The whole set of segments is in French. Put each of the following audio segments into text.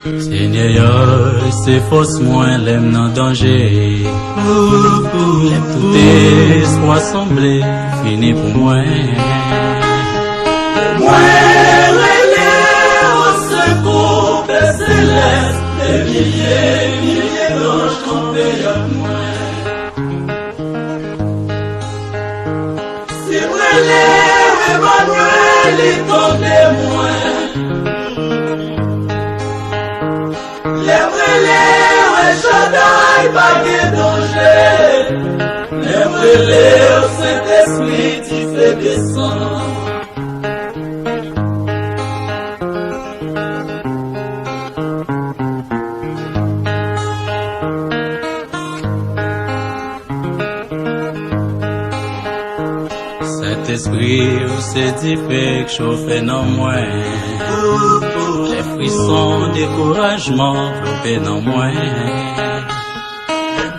Seigneur, c'est force moins l'aime dans danger. L'aime tout espoir semblé, fini pour moi. Moi, relais au secours des célestes, des milliers d'anges campés à moi. Si relais Emmanuel est ton témoin, les relais Shaddai pas de danger, les relais au Saint-Esprit qui fait descendre. Saint-Esprit, c'est difficile que chauffer dans moi. Les frissons, découragement, flopper dans moi.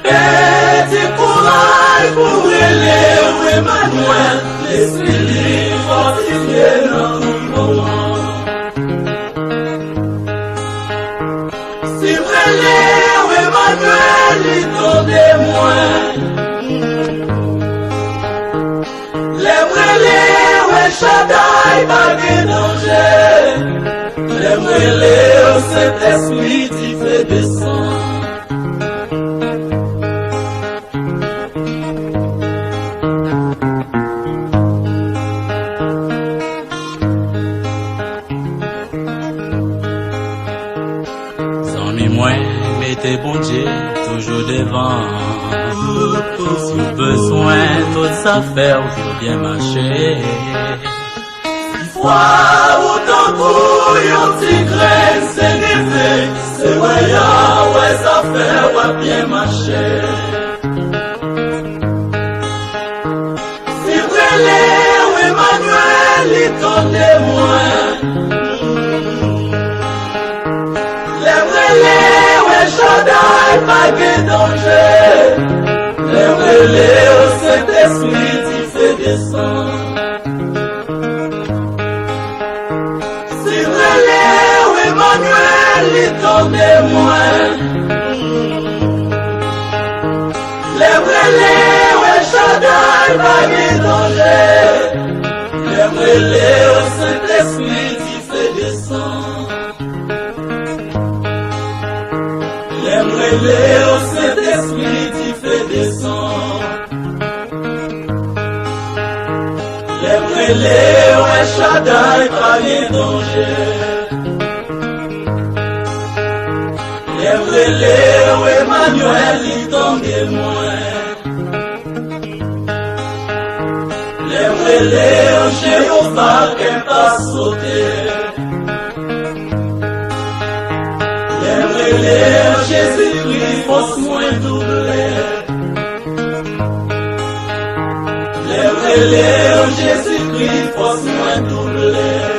Petit courage pour élève Emmanuel, l'esprit fortifié dans mon moment. Si relève Emmanuel, il ton témoin. Les relais Shaddai pas de danger. Les relais au Saint-Esprit qui fait descendre. Sans moi, mettez bon Dieu toujours devant. Si vous besoin d'autres affaires, vous pouvez bien marcher. Autant couillon, tigre, c'est névé, c'est voyant, ouais, ça fait, ouais, bien marcher. Si relève Emmanuel, il ton témoin. Les relais, ouais, Shaddai, pas de danger. Les relais au Saint-Esprit, qui fait descendre. Emmanuel est ton témoin. Les relais, ouais, Shaddai, pas de danger. Les relais au Saint-Esprit qui fait descendre. Les relais au Saint-Esprit qui fait descendre. Les relais, ouais, Shaddai, pas de danger. Les relais où Emmanuel est ton témoin. Les relais où Jéhovah qui pas sauté. Les relais où Jésus-Christ force moins doublé. Les relais où Jésus-Christ force moins doublé.